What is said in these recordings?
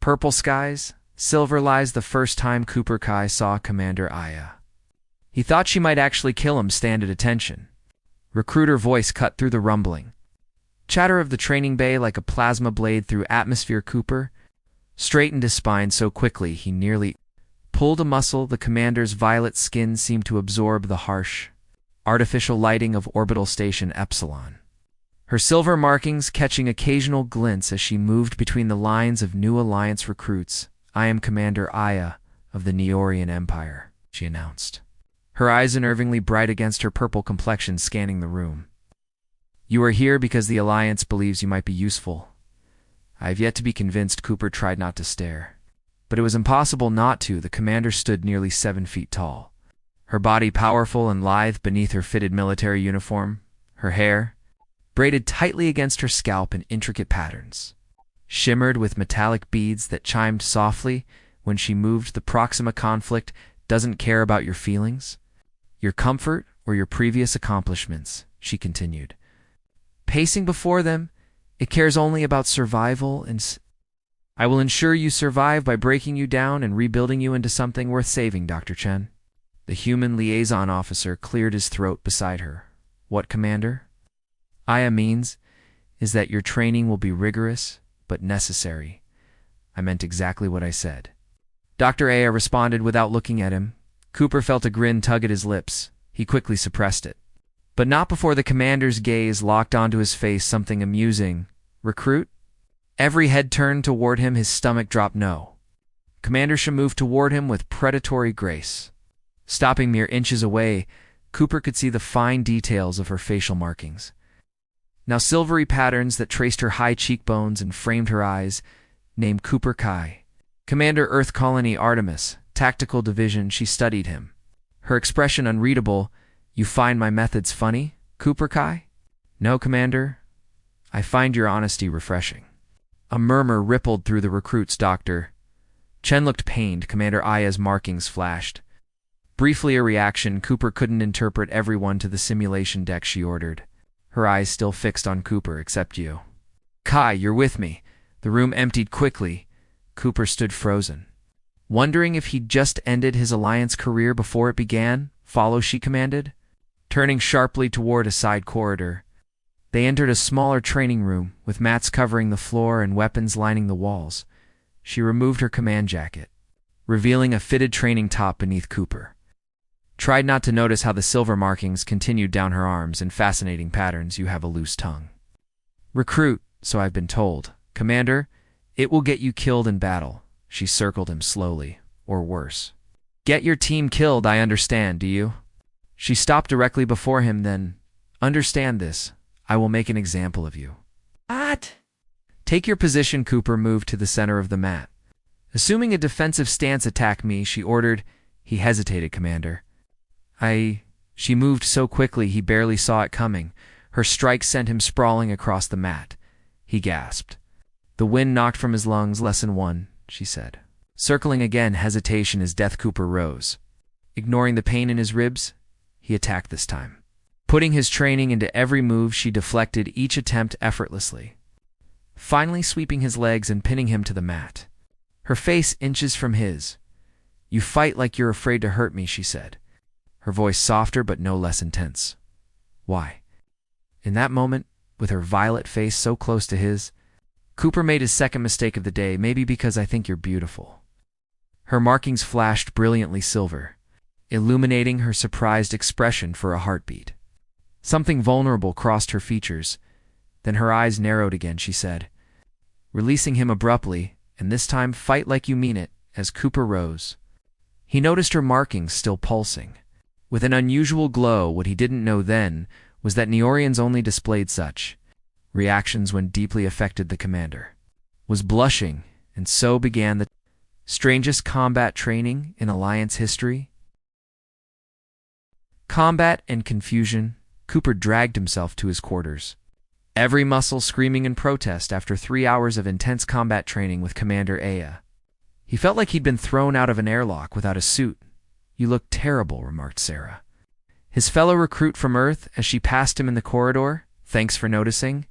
Purple skies, silver lies the first time Cooper Kai saw Commander Aya. He thought she might actually kill him, stand at attention. Recruiter voice cut through the rumbling. Chatter of the training bay like a plasma blade through atmosphere. Cooper straightened his spine so quickly he nearly pulled a muscle. The commander's violet skin seemed to absorb the harsh, artificial lighting of orbital station Epsilon. Her silver markings catching occasional glints as she moved between the lines of new Alliance recruits. "I am Commander Aya of the Neorian Empire," she announced, her eyes unnervingly bright against her purple complexion, scanning the room. "You are here because the Alliance believes you might be useful." "I have yet to be convinced." Cooper tried not to stare. But it was impossible not to. The commander stood nearly 7 feet tall, her body powerful and lithe beneath her fitted military uniform, her hair, braided tightly against her scalp in intricate patterns, shimmered with metallic beads that chimed softly when she moved. "The Proxima conflict doesn't care about your feelings, your comfort, or your previous accomplishments," she continued, pacing before them. "It cares only about survival, and I will ensure you survive by breaking you down and rebuilding you into something worth saving, Dr. Chen." The human liaison officer cleared his throat beside her. "What, Commander? Aya means is that your training will be rigorous, but necessary." "I meant exactly what I said," Dr. Aya responded without looking at him. Cooper felt a grin tug at his lips. He quickly suppressed it, but not before the commander's gaze locked onto his face. "Something amusing, recruit?" Every head turned toward him. His stomach dropped. "No." Commander Shah moved toward him with predatory grace. Stopping mere inches away, Cooper could see the fine details of her facial markings. Now silvery patterns that traced her high cheekbones and framed her eyes. "Name Cooper Kai. Commander Earth Colony Artemis, Tactical Division." She studied him, her expression unreadable. "You find my methods funny, Cooper Kai?" "No, Commander. I find your honesty refreshing." A murmur rippled through the recruits. Dr. Chen looked pained. Commander Aya's markings flashed. Briefly a reaction. Cooper couldn't interpret. "Everyone to the simulation deck," she ordered, her eyes still fixed on Cooper. "Except you. Kai, you're with me." The room emptied quickly. Cooper stood frozen, wondering if he'd just ended his Alliance career before it began. "Follow," she commanded, turning sharply toward a side corridor. They entered a smaller training room, with mats covering the floor and weapons lining the walls. She removed her command jacket, revealing a fitted training top beneath. Cooper tried not to notice how the silver markings continued down her arms in fascinating patterns. "You have a loose tongue, recruit, so I've been told." "Commander, it will get you killed in battle." She circled him slowly. "Or worse." "Get your team killed, I understand, do you?" She stopped directly before him. "Then, understand this. I will make an example of you." "What?" "Take your position." Cooper moved to the center of the mat. "Assuming a defensive stance, attack me," she ordered. He hesitated. "Commander, She moved so quickly he barely saw it coming. Her strike sent him sprawling across the mat. He gasped. The wind knocked from his lungs. "Lesson 1, she said. Circling again, hesitation as death. Cooper rose. Ignoring the pain in his ribs, he attacked this time. Putting his training into every move, she deflected each attempt effortlessly, finally sweeping his legs and pinning him to the mat. Her face inches from his. "You fight like you're afraid to hurt me," she said, her voice softer but no less intense. "Why?" In that moment, with her violet face so close to his, Cooper made his second mistake of the day. "Maybe because I think you're beautiful." Her markings flashed brilliantly silver, illuminating her surprised expression for a heartbeat. Something vulnerable crossed her features. Then her eyes narrowed again. She said, releasing him abruptly, "And this time fight like you mean it," as Cooper rose. He noticed her markings still pulsing, with an unusual glow. What he didn't know then was that Neorians only displayed such reactions when deeply affected. The commander was blushing, and so began the strangest combat training in Alliance history. Combat and confusion. Cooper dragged himself to his quarters, every muscle screaming in protest after 3 hours of intense combat training with Commander Aya. He felt like he'd been thrown out of an airlock without a suit. "You look terrible," remarked Sarah, his fellow recruit from Earth, as she passed him in the corridor. "Thanks for noticing."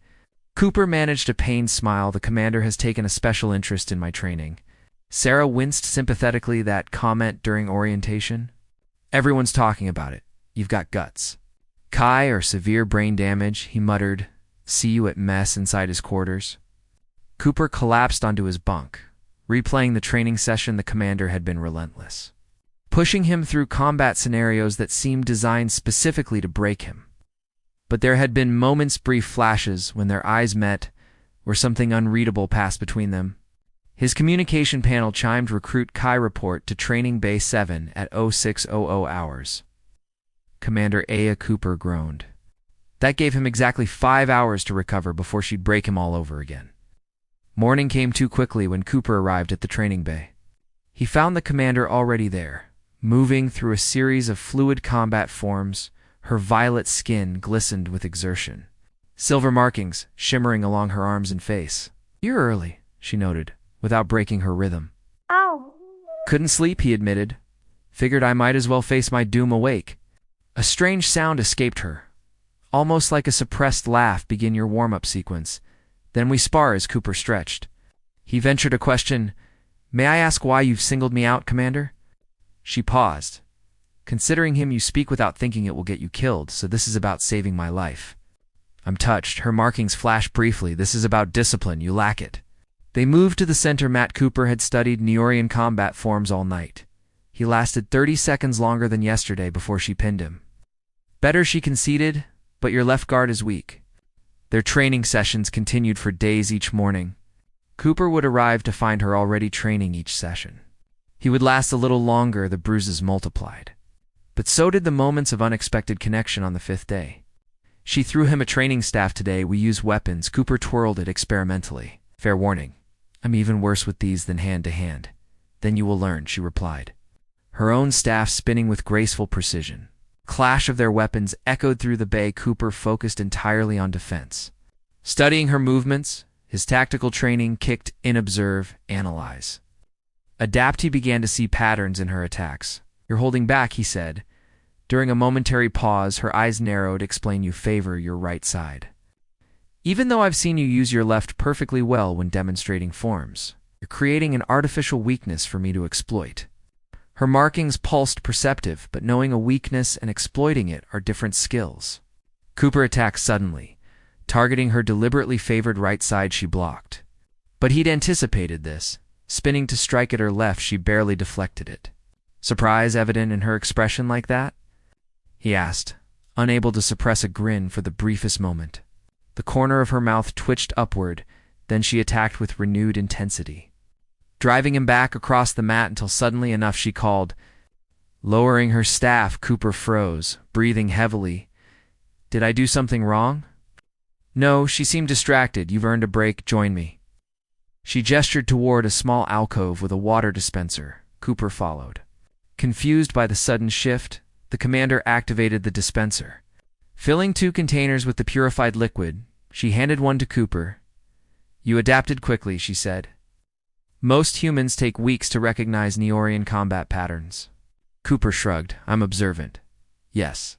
Cooper managed a pained smile. The commander has taken a special interest in my training. Sarah winced sympathetically at that comment during orientation. Everyone's talking about it. You've got guts. Kai or severe brain damage, he muttered. See you at mess inside his quarters. Cooper collapsed onto his bunk. Replaying the training session, the commander had been relentless, pushing him through combat scenarios that seemed designed specifically to break him. But there had been moments, brief flashes, when their eyes met, where something unreadable passed between them. His communication panel chimed Recruit Kai report to Training Bay 7 at 0600 hours. Commander Aya Cooper groaned. That gave him exactly 5 hours to recover before she'd break him all over again. Morning came too quickly when Cooper arrived at the training bay. He found the commander already there, moving through a series of fluid combat forms. Her violet skin glistened with exertion, silver markings shimmering along her arms and face. You're early, she noted, without breaking her rhythm. Ow. Couldn't sleep, he admitted. Figured I might as well face my doom awake. A strange sound escaped her, almost like a suppressed laugh. Begin your warm-up sequence. Then we spar. As Cooper stretched, he ventured a question. May I ask why you've singled me out, Commander? She paused. Considering him, you speak without thinking. It will get you killed, so this is about saving my life. I'm touched. Her markings flashed briefly. This is about discipline. You lack it. They moved to the center mat. Cooper had studied Neorian combat forms all night. He lasted 30 seconds longer than yesterday before she pinned him. Better, she conceded, but your left guard is weak. Their training sessions continued for days. Each morning, Cooper would arrive to find her already training each session. He would last a little longer. The bruises multiplied. But so did the moments of unexpected connection on the 5th day. She threw him a training staff. Today we use weapons. Cooper twirled it experimentally. Fair warning, I'm even worse with these than hand-to-hand. Then you will learn, she replied, her own staff spinning with graceful precision. Clash of their weapons echoed through the bay. Cooper focused entirely on defense, studying her movements. His tactical training kicked in. Observe, analyze, adapt. He began to see patterns in her attacks. You're holding back, he said. During a momentary pause, her eyes narrowed. Explain. You favor your right side, even though I've seen you use your left perfectly well when demonstrating forms. You're creating an artificial weakness for me to exploit. Her markings pulsed, perceptive, but knowing a weakness and exploiting it are different skills. Cooper attacked suddenly, targeting her deliberately favored right side. She blocked. But he'd anticipated this. Spinning to strike at her left, she barely deflected it. Surprise evident in her expression like that? He asked, unable to suppress a grin for the briefest moment. The corner of her mouth twitched upward, then she attacked with renewed intensity, driving him back across the mat until suddenly enough she called. Lowering her staff, Cooper froze, breathing heavily. Did I do something wrong? No, she seemed distracted. You've earned a break. Join me. She gestured toward a small alcove with a water dispenser. Cooper followed. Confused by the sudden shift, the commander activated the dispenser. Filling 2 containers with the purified liquid, she handed one to Cooper. You adapted quickly, she said. Most humans take weeks to recognize Neorian combat patterns. Cooper shrugged. I'm observant. Yes.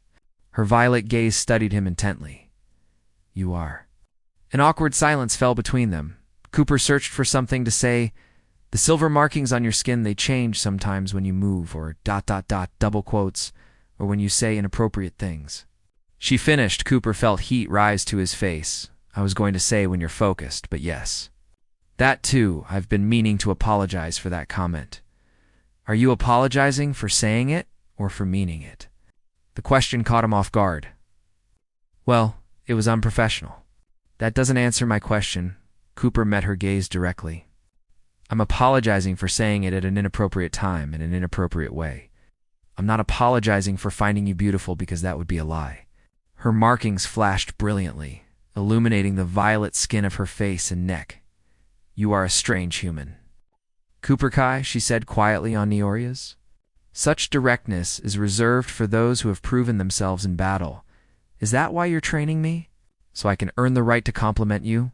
Her violet gaze studied him intently. You are. An awkward silence fell between them. Cooper searched for something to say. The silver markings on your skin, they change sometimes when you move, or ... double quotes, or when you say inappropriate things. She finished. Cooper felt heat rise to his face. I was going to say when you're focused, but yes. That too. I've been meaning to apologize for that comment. Are you apologizing for saying it, or for meaning it? The question caught him off guard. Well, it was unprofessional. That doesn't answer my question. Cooper met her gaze directly. I'm apologizing for saying it at an inappropriate time in an inappropriate way. I'm not apologizing for finding you beautiful, because that would be a lie. Her markings flashed brilliantly, illuminating the violet skin of her face and neck. You are a strange human. Cooper Kai, she said quietly on Neoria's. Such directness is reserved for those who have proven themselves in battle. Is that why you're training me? So I can earn the right to compliment you?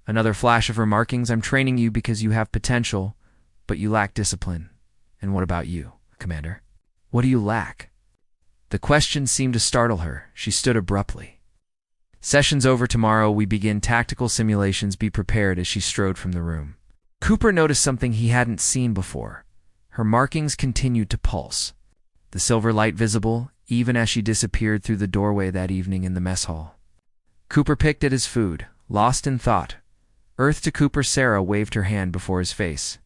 Another flash of her markings. I'm training you because you have potential, but you lack discipline. And what about you, Commander? What do you lack? The question seemed to startle her. She stood abruptly, Session's over tomorrow. We begin tactical simulations. Be prepared. As she strode from the room, Cooper noticed something he hadn't seen before. Her markings continued to pulse, the silver light visible even as she disappeared through the doorway that evening in the mess hall. Cooper picked at his food, lost in thought. Earth to Cooper. Sarah waved her hand before his face.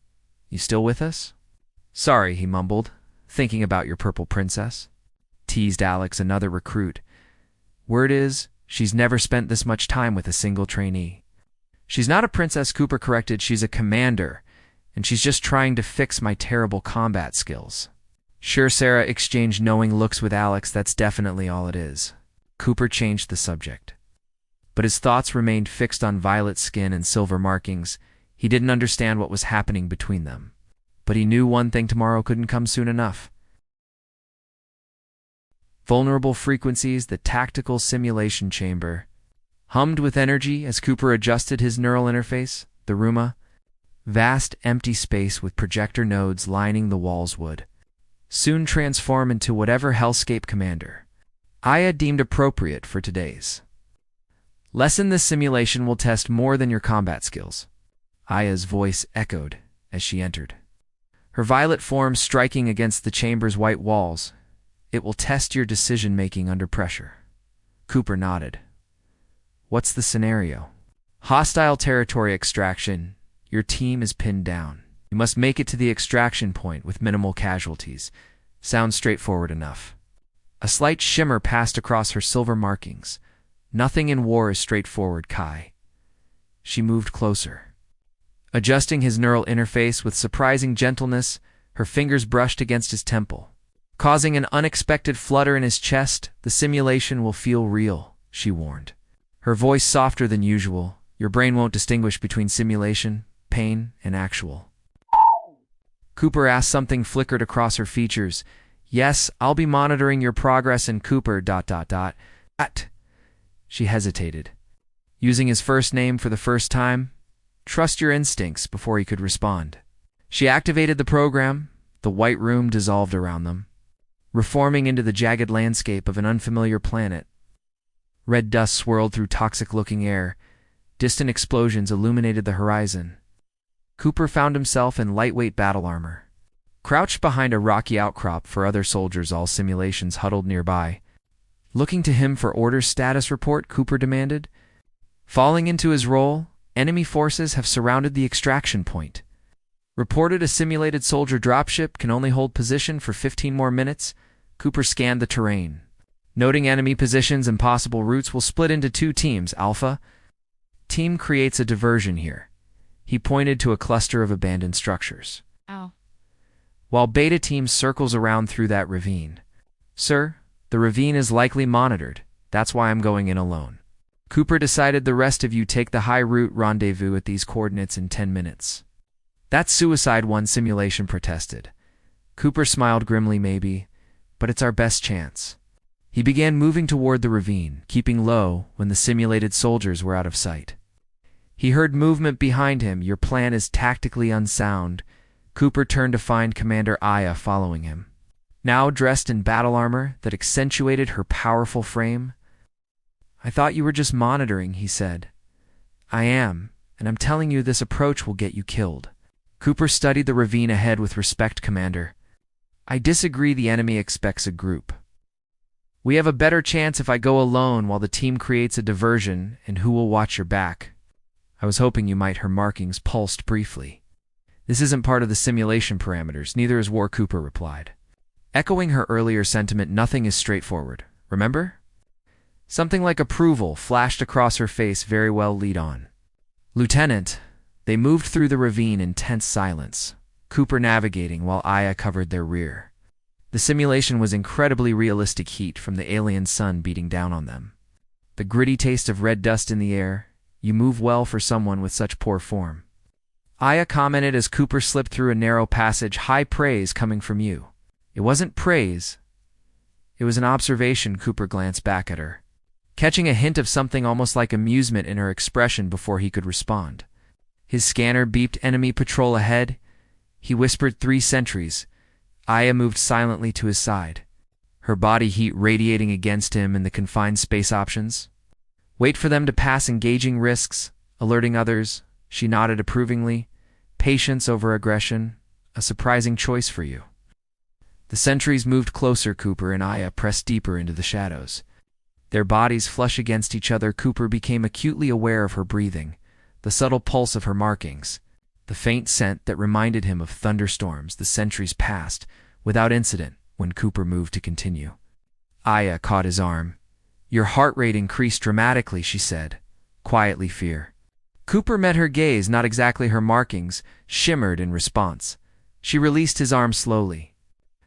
"You still with us?" "Sorry," he mumbled, "thinking about your purple princess," teased Alex, another recruit. "Word is, she's never spent this much time with a single trainee." "She's not a princess," Cooper corrected. "She's a commander, and she's just trying to fix my terrible combat skills." "Sure." Sarah exchanged knowing looks with Alex. "That's definitely all it is." Cooper changed the subject, but his thoughts remained fixed on Violet's skin and silver markings. He didn't understand what was happening between them, but he knew one thing: tomorrow couldn't come soon enough. Vulnerable frequencies. The tactical simulation chamber hummed with energy as Cooper adjusted his neural interface. The room, a vast empty space with projector nodes lining the walls, would soon transform into whatever hellscape Commander Aya deemed appropriate for today's lesson. "This simulation will test more than your combat skills," Aya's voice echoed as she entered, her violet form striking against the chamber's white walls. "It will test your decision-making under pressure." Cooper nodded. "What's the scenario?" "Hostile territory extraction. Your team is pinned down. You must make it to the extraction point with minimal casualties." Sounds straightforward enough. A slight shimmer passed across her silver markings. "Nothing in war is straightforward, Kai." She moved closer, adjusting his neural interface with surprising gentleness. Her fingers brushed against his temple, causing an unexpected flutter in his chest. "The simulation will feel real," she warned, her voice softer than usual. "Your brain won't distinguish between simulation, pain, and actual." Cooper asked. Something flickered across her features. "Yes, I'll be monitoring your progress." And Cooper ... She hesitated, using his first name for the first time. "Trust your instincts." Before he could respond, she activated the program. The white room dissolved around them, reforming into the jagged landscape of an unfamiliar planet. Red dust swirled through toxic-looking air. Distant explosions illuminated the horizon. Cooper found himself in lightweight battle armor, crouched behind a rocky outcrop. For other soldiers, all simulations huddled nearby, looking to him for orders. "Status report," Cooper demanded, falling into his role. "Enemy forces have surrounded the extraction point. Reported a simulated soldier dropship can only hold position for 15 more minutes." Cooper scanned the terrain, noting enemy positions and possible routes. "Will split into 2 teams. Alpha team creates a diversion here." He pointed to a cluster of abandoned structures. "Oh." "While Beta team circles around through that ravine." "Sir, the ravine is likely monitored. That's why I'm going in alone." Cooper decided. "The rest of you take the high route. Rendezvous at these coordinates in 10 minutes. "That's suicide," one simulation protested. Cooper smiled grimly. "Maybe, but it's our best chance." He began moving toward the ravine, keeping low when the simulated soldiers were out of sight. He heard movement behind him. "Your plan is tactically unsound." Cooper turned to find Commander Aya following him, now dressed in battle armor that accentuated her powerful frame. "I thought you were just monitoring," he said. "I am, and I'm telling you this approach will get you killed." Cooper studied the ravine ahead with respect. "Commander, I disagree. The enemy expects a group. We have a better chance if I go alone while the team creates a diversion. And who will watch your back?" "I was hoping you might." Her markings pulsed briefly. "This isn't part of the simulation parameters. Neither is war," Cooper replied, echoing her earlier sentiment. "Nothing is straightforward, remember?" Something like approval flashed across her face. "Very well, lead on." "Lieutenant." They moved through the ravine in tense silence, Cooper navigating while Aya covered their rear. The simulation was incredibly realistic. Heat from the alien sun beating down on them, the gritty taste of red dust in the air. "You move well for someone with such poor form," Aya commented as Cooper slipped through a narrow passage. "High praise coming from you." "It wasn't praise. It was an observation." Cooper glanced back at her, catching a hint of something almost like amusement in her expression before he could respond. His scanner beeped. "Enemy patrol ahead." He whispered, 3 sentries. Aya moved silently to his side, her body heat radiating against him and the confined space options. Wait for them to pass engaging risks, alerting others. She nodded approvingly. Patience over aggression, a surprising choice for you. The sentries moved closer. Cooper and Aya pressed deeper into the shadows. Their bodies flush against each other. Cooper became acutely aware of her breathing, the subtle pulse of her markings, the faint scent that reminded him of thunderstorms. The sentries passed, without incident, when Cooper moved to continue. Aya caught his arm. Your heart rate increased dramatically, she said, quietly fear. Cooper met her gaze. Not exactly her markings, shimmered in response. She released his arm slowly,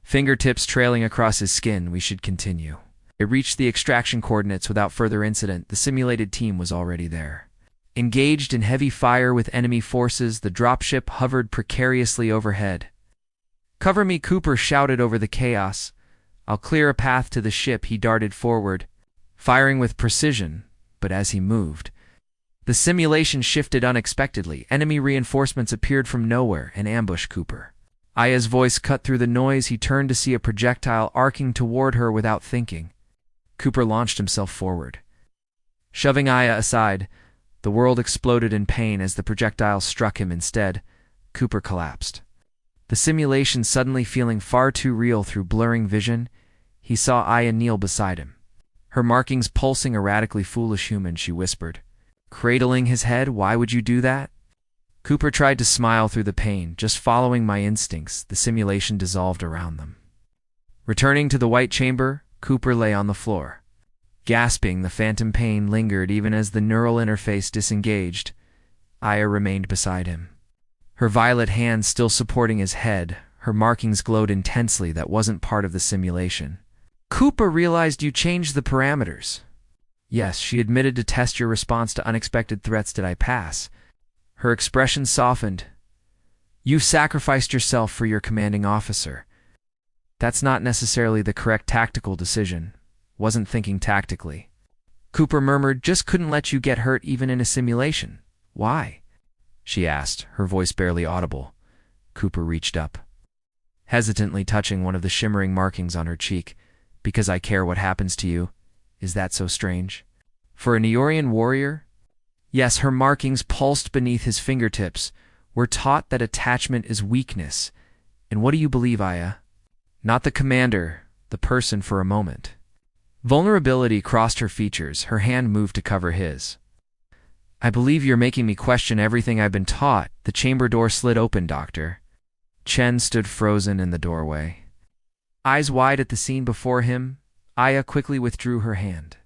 fingertips trailing across his skin. We should continue. It reached the extraction coordinates without further incident. The simulated team was already there. Engaged in heavy fire with enemy forces, the dropship hovered precariously overhead. Cover me, Cooper shouted over the chaos. I'll clear a path to the ship. He darted forward, firing with precision, but as he moved, the simulation shifted unexpectedly. Enemy reinforcements appeared from nowhere and ambushed Cooper. Aya's voice cut through the noise. He turned to see a projectile arcing toward her without thinking. Cooper launched himself forward. Shoving Aya aside, the world exploded in pain as the projectile struck him. Instead, Cooper collapsed. The simulation suddenly feeling far too real. Through blurring vision, he saw Aya kneel beside him, her markings pulsing erratically. Foolish human, she whispered, cradling his head. Why would you do that? Cooper tried to smile through the pain. Just following my instincts. The simulation dissolved around them. Returning to the white chamber, Cooper lay on the floor. Gasping, the phantom pain lingered even as the neural interface disengaged. Aya remained beside him, her violet hand still supporting his head. Her markings glowed intensely. That wasn't part of the simulation. Cooper realized you changed the parameters. Yes, she admitted, to test your response to unexpected threats. Did I pass? Her expression softened. You've sacrificed yourself for your commanding officer. That's not necessarily the correct tactical decision. Wasn't thinking tactically. Cooper murmured, just couldn't let you get hurt even in a simulation. Why? She asked, her voice barely audible. Cooper reached up, hesitantly touching one of the shimmering markings on her cheek. Because I care what happens to you. Is that so strange? For a Neorian warrior? Yes, her markings pulsed beneath his fingertips. We're taught that attachment is weakness. And what do you believe, Aya? Not the commander, the person. For a moment, vulnerability crossed her features. Her hand moved to cover his. I believe you're making me question everything I've been taught. The chamber door slid open. Dr. Chen stood frozen in the doorway, eyes wide at the scene before him. Aya quickly withdrew her hand,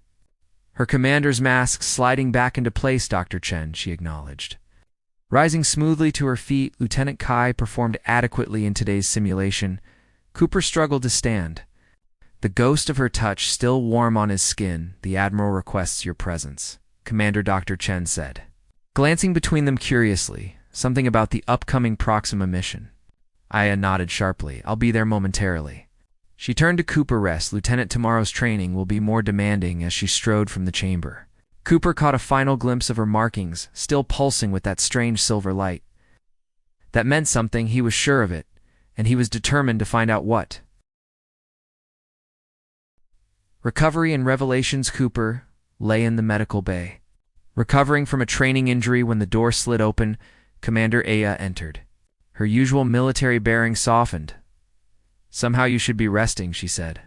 her commander's mask sliding back into place. Dr. Chen, she acknowledged. Rising smoothly to her feet, Lieutenant Kai performed adequately in today's simulation. Cooper struggled to stand, the ghost of her touch still warm on his skin. The Admiral requests your presence, Commander, Dr. Chen said, glancing between them curiously. Something about the upcoming Proxima mission. Aya nodded sharply. I'll be there momentarily. She turned to Cooper. Rest, Lieutenant. Tomorrow's training will be more demanding. As she strode from the chamber, Cooper caught a final glimpse of her markings, still pulsing with that strange silver light. That meant something, he was sure of it, and he was determined to find out what. Recovery and revelations. Cooper lay in the medical bay, recovering from a training injury. When the door slid open, Commander Aya entered. Her usual military bearing softened. Somehow you should be resting, she said.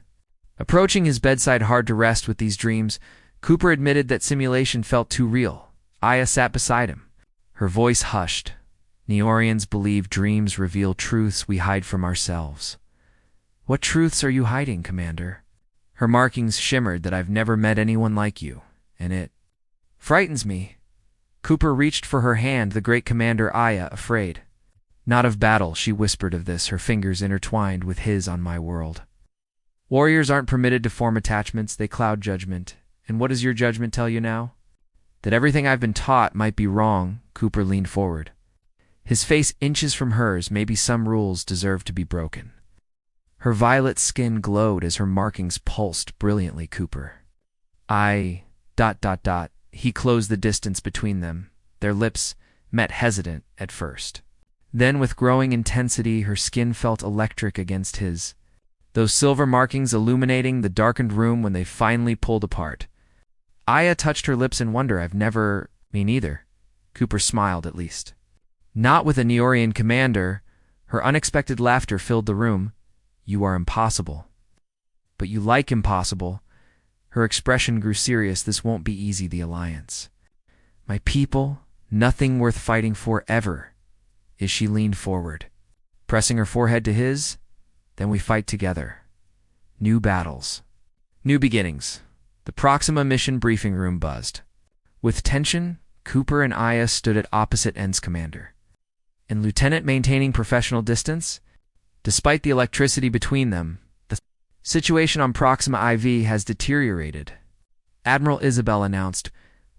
Approaching his bedside. Hard to rest with these dreams. Cooper admitted that simulation felt too real. Aya sat beside him, her voice hushed. Neorians believe dreams reveal truths we hide from ourselves. What truths are you hiding, Commander? Her markings shimmered. That I've never met anyone like you, and it frightens me. Cooper reached for her hand. The great Commander. Aya, afraid. Not of battle, she whispered. Of this, her fingers intertwined with his. On my world, warriors aren't permitted to form attachments. They cloud judgment. And what does your judgment tell you now? That everything I've been taught might be wrong. Cooper leaned forward, his face inches from hers. Maybe some rules deserve to be broken. Her violet skin glowed as her markings pulsed brilliantly. Cooper. He closed the distance between them. Their lips met, hesitant at first. Then, with growing intensity, her skin felt electric against his, those silver markings illuminating the darkened room. When they finally pulled apart, Aya touched her lips in wonder. Me neither. Cooper smiled, at least. Not with a Neorian commander. Her unexpected laughter filled the room. You are impossible. But you like impossible. Her expression grew serious. This won't be easy, the alliance. My people, nothing worth fighting for ever. As she leaned forward, pressing her forehead to his, then we fight together. New battles. New beginnings. The Proxima mission briefing room buzzed. With tension, Cooper and Aya stood at opposite ends. Commander and Lieutenant maintaining professional distance. Despite the electricity between them, the situation on Proxima IV has deteriorated. Admiral Isabel announced,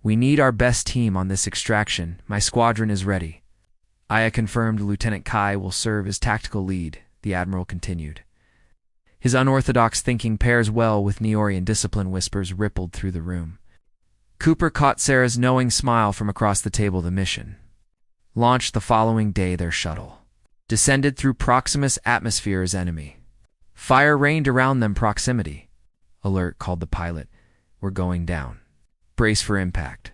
"We need our best team on this extraction. My squadron is ready." Aya confirmed. Lieutenant Kai will serve as tactical lead, the Admiral continued. His unorthodox thinking pairs well with Neorian discipline. Whispers rippled through the room. Cooper caught Sarah's knowing smile from across the table. The mission launched the following day. Their shuttle descended through Proxima's atmosphere as enemy fire rained around them. Proximity alert, called the pilot. We're going down. Brace for impact.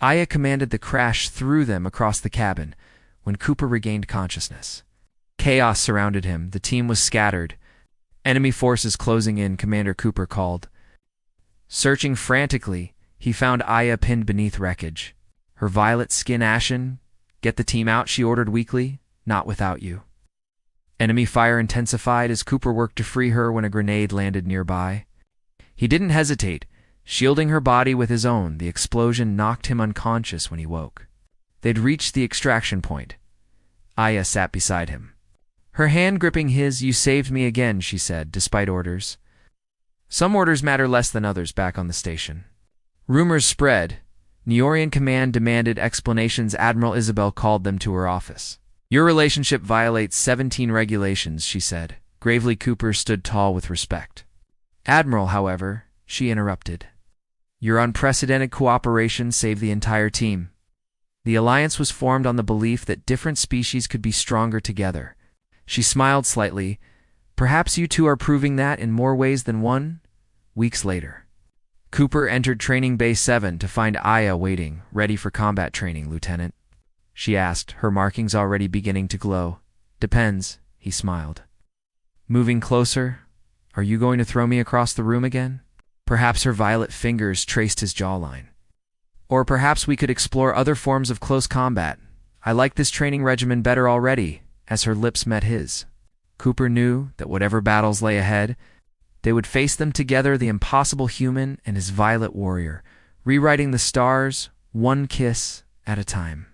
Aya commanded the crash threw them across the cabin. When Cooper regained consciousness, chaos surrounded him. The team was scattered. Enemy forces closing in, Commander Cooper called. Searching frantically, he found Aya pinned beneath wreckage, her violet skin ashen. Get the team out, she ordered weakly. Not without you. Enemy fire intensified as Cooper worked to free her when a grenade landed nearby. He didn't hesitate, shielding her body with his own. The explosion knocked him unconscious when he woke. They'd reached the extraction point. Aya sat beside him, her hand gripping his. You saved me again, she said, despite orders. Some orders matter less than others. Back on the station, rumors spread. Neorian command demanded explanations. Admiral Isabel called them to her office. Your relationship violates 17 regulations, she said. Gravely, Cooper stood tall with respect. Admiral, however, she interrupted. Your unprecedented cooperation saved the entire team. The alliance was formed on the belief that different species could be stronger together. She smiled slightly. Perhaps you two are proving that in more ways than one. Weeks later, Cooper entered Training Bay 7 to find Aya waiting, ready for combat training. Lieutenant, she asked, her markings already beginning to glow. Depends, he smiled. Moving closer. Are you going to throw me across the room again? Perhaps her violet fingers traced his jawline. Or perhaps we could explore other forms of close combat. I like this training regimen better already. As her lips met his, Cooper knew that whatever battles lay ahead, they would face them together. The impossible human and his violet warrior, rewriting the stars one kiss at a time.